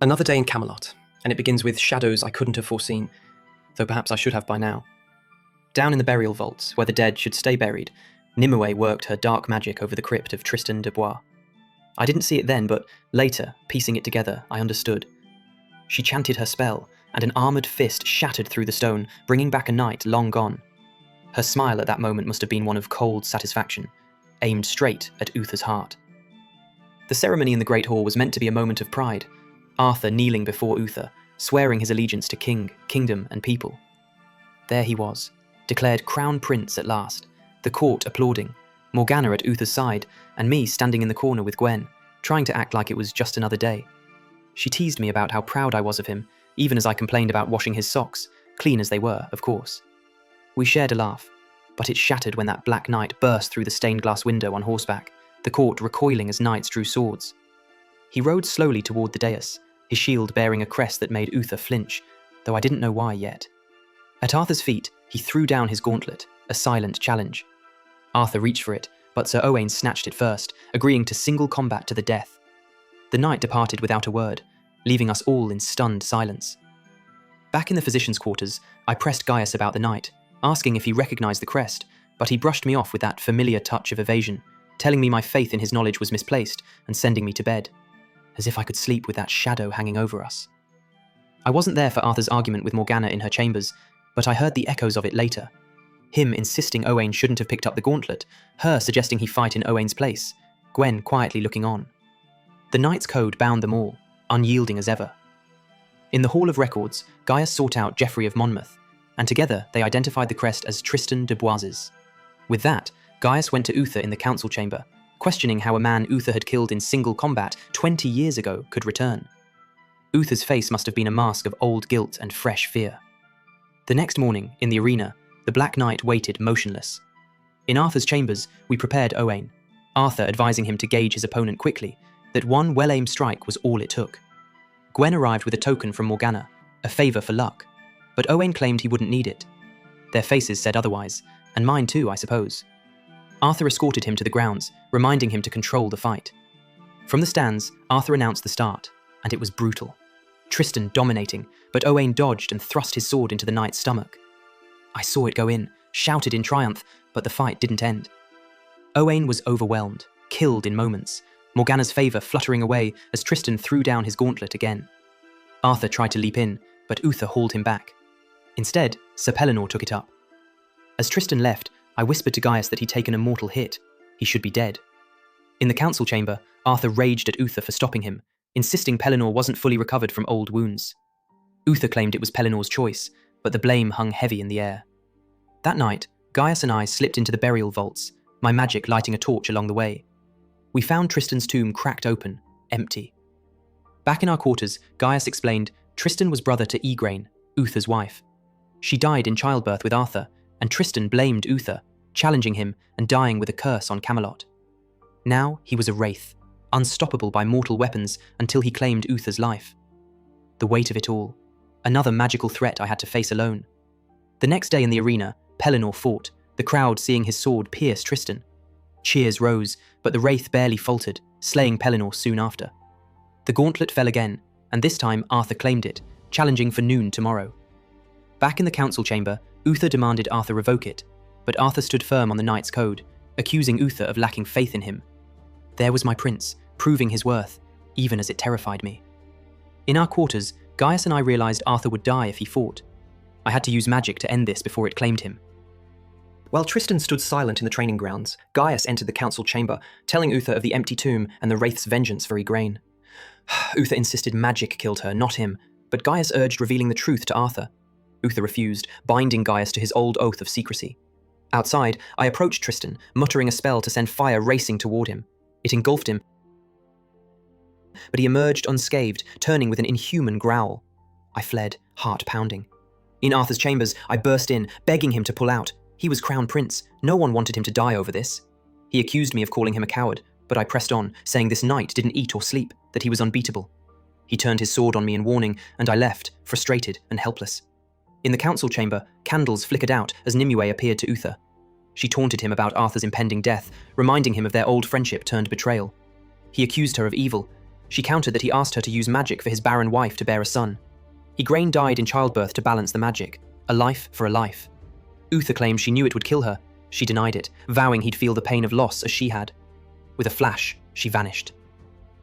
Another day in Camelot, and it begins with shadows I couldn't have foreseen, though perhaps I should have by now. Down in the burial vaults, where the dead should stay buried, Nimue worked her dark magic over the crypt of Tristan de Bois. I didn't see it then, but later, piecing it together, I understood. She chanted her spell, and an armoured fist shattered through the stone, bringing back a knight long gone. Her smile at that moment must have been one of cold satisfaction, aimed straight at Uther's heart. The ceremony in the Great Hall was meant to be a moment of pride, Arthur kneeling before Uther, swearing his allegiance to king, kingdom, and people. There he was, declared crown prince at last, the court applauding, Morgana at Uther's side, and me standing in the corner with Gwen, trying to act like it was just another day. She teased me about how proud I was of him, even as I complained about washing his socks, clean as they were, of course. We shared a laugh, but it shattered when that black knight burst through the stained glass window on horseback, the court recoiling as knights drew swords. He rode slowly toward the dais, his shield bearing a crest that made Uther flinch, though I didn't know why yet. At Arthur's feet, he threw down his gauntlet, a silent challenge. Arthur reached for it, but Sir Owain snatched it first, agreeing to single combat to the death. The knight departed without a word, leaving us all in stunned silence. Back in the physician's quarters, I pressed Gaius about the knight, asking if he recognized the crest, but he brushed me off with that familiar touch of evasion, telling me my faith in his knowledge was misplaced and sending me to bed. As if I could sleep with that shadow hanging over us. I wasn't there for Arthur's argument with Morgana in her chambers, but I heard the echoes of it later. Him insisting Owain shouldn't have picked up the gauntlet, her suggesting he fight in Owain's place, Gwen quietly looking on. The Knight's Code bound them all, unyielding as ever. In the Hall of Records, Gaius sought out Geoffrey of Monmouth, and together they identified the crest as Tristan de Bois's. With that, Gaius went to Uther in the council chamber, questioning how a man Uther had killed in single combat 20 years ago could return. Uther's face must have been a mask of old guilt and fresh fear. The next morning, in the arena, the Black Knight waited motionless. In Arthur's chambers, we prepared Owain, Arthur advising him to gauge his opponent quickly, that one well-aimed strike was all it took. Gwen arrived with a token from Morgana, a favour for luck, but Owain claimed he wouldn't need it. Their faces said otherwise, and mine too, I suppose. Arthur escorted him to the grounds, reminding him to control the fight. From the stands, Arthur announced the start, and it was brutal. Tristan dominating, but Owain dodged and thrust his sword into the knight's stomach. I saw it go in, shouted in triumph, but the fight didn't end. Owain was overwhelmed, killed in moments, Morgana's favour fluttering away as Tristan threw down his gauntlet again. Arthur tried to leap in, but Uther hauled him back. Instead, Sir Pellinore took it up. As Tristan left, I whispered to Gaius that he'd taken a mortal hit. He should be dead. In the council chamber, Arthur raged at Uther for stopping him, insisting Pellinore wasn't fully recovered from old wounds. Uther claimed it was Pellinore's choice, but the blame hung heavy in the air. That night, Gaius and I slipped into the burial vaults, my magic lighting a torch along the way. We found Tristan's tomb cracked open, empty. Back in our quarters, Gaius explained Tristan was brother to E09, Uther's wife. She died in childbirth with Arthur, and Tristan blamed Uther, challenging him and dying with a curse on Camelot. Now he was a wraith, unstoppable by mortal weapons until he claimed Uther's life. The weight of it all, another magical threat I had to face alone. The next day in the arena, Pellinore fought, the crowd seeing his sword pierce Tristan. Cheers rose, but the wraith barely faltered, slaying Pellinore soon after. The gauntlet fell again, and this time Arthur claimed it, challenging for noon tomorrow. Back in the council chamber, Uther demanded Arthur revoke it, but Arthur stood firm on the Knight's Code, accusing Uther of lacking faith in him. There was my prince, proving his worth, even as it terrified me. In our quarters, Gaius and I realised Arthur would die if he fought. I had to use magic to end this before it claimed him. While Tristan stood silent in the training grounds, Gaius entered the council chamber, telling Uther of the empty tomb and the wraith's vengeance for Igraine. Uther insisted magic killed her, not him, but Gaius urged revealing the truth to Arthur. Uther refused, binding Gaius to his old oath of secrecy. Outside, I approached Tristan, muttering a spell to send fire racing toward him. It engulfed him, but he emerged unscathed, turning with an inhuman growl. I fled, heart pounding. In Arthur's chambers, I burst in, begging him to pull out. He was crown prince. No one wanted him to die over this. He accused me of calling him a coward, but I pressed on, saying this knight didn't eat or sleep, that he was unbeatable. He turned his sword on me in warning, and I left, frustrated and helpless. In the council chamber, candles flickered out as Nimue appeared to Uther. She taunted him about Arthur's impending death, reminding him of their old friendship turned betrayal. He accused her of evil, She countered that he asked her to use magic for his barren wife to bear a son. Igraine died in childbirth to balance the magic, a life for a life. Uther claimed she knew it would kill her. She denied it, vowing he'd feel the pain of loss as she had. With a flash, she vanished.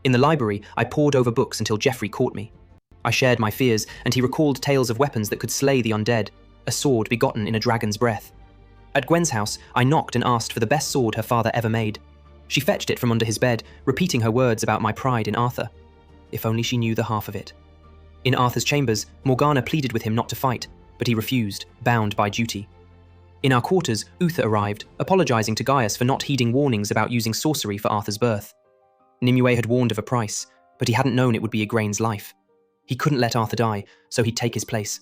In the library, I pored over books until Geoffrey caught me. I shared my fears, and he recalled tales of weapons that could slay the undead, a sword begotten in a dragon's breath. At Gwen's house, I knocked and asked for the best sword her father ever made. She fetched it from under his bed, repeating her words about my pride in Arthur. If only she knew the half of it. In Arthur's chambers, Morgana pleaded with him not to fight, but he refused, bound by duty. In our quarters, Uther arrived, apologizing to Gaius for not heeding warnings about using sorcery for Arthur's birth. Nimue had warned of a price, but he hadn't known it would be Igraine's life. He couldn't let Arthur die, so he'd take his place.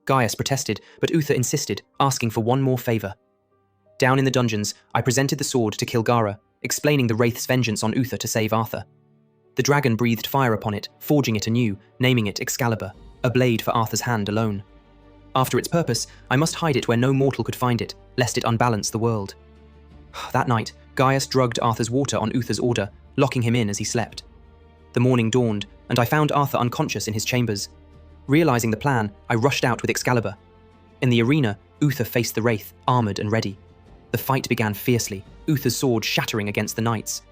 Gaius protested, but Uther insisted, asking for one more favour. Down in the dungeons, I presented the sword to kill Gara, explaining the wraith's vengeance on Uther to save Arthur. The dragon breathed fire upon it, forging it anew, naming it Excalibur, a blade for Arthur's hand alone. After its purpose, I must hide it where no mortal could find it, lest it unbalance the world. That night, Gaius drugged Arthur's water on Uther's order, locking him in as he slept. The morning dawned, and I found Arthur unconscious in his chambers. Realizing the plan, I rushed out with Excalibur. In the arena, Uther faced the wraith, armored and ready. The fight began fiercely, Uther's sword shattering against the knights.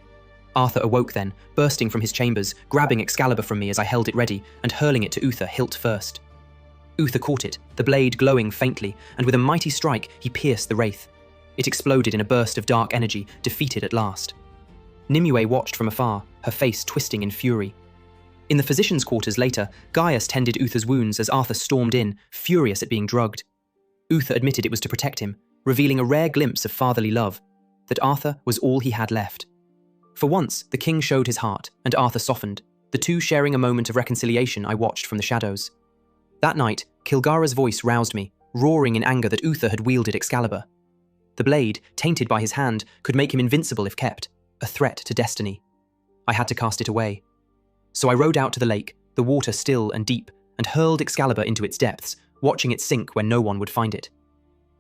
Arthur awoke then, bursting from his chambers, grabbing Excalibur from me as I held it ready, and hurling it to Uther hilt first. Uther caught it, the blade glowing faintly, and with a mighty strike, he pierced the wraith. It exploded in a burst of dark energy, defeated at last. Nimue watched from afar, her face twisting in fury. In the physician's quarters later, Gaius tended Uther's wounds as Arthur stormed in, furious at being drugged. Uther admitted it was to protect him, revealing a rare glimpse of fatherly love, that Arthur was all he had left. For once, the king showed his heart, and Arthur softened, the two sharing a moment of reconciliation I watched from the shadows. That night, Kilgara's voice roused me, roaring in anger that Uther had wielded Excalibur. The blade, tainted by his hand, could make him invincible if kept, a threat to destiny. I had to cast it away. So I rowed out to the lake, the water still and deep, and hurled Excalibur into its depths, watching it sink where no one would find it.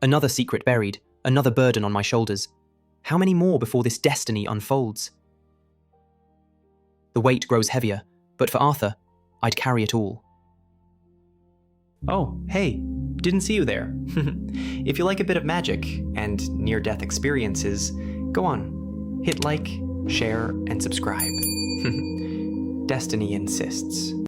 Another secret buried, another burden on my shoulders. How many more before this destiny unfolds? The weight grows heavier, but for Arthur, I'd carry it all. Oh, hey, didn't see you there. If you like a bit of magic and near-death experiences, go on, hit like, share, and subscribe. Destiny insists.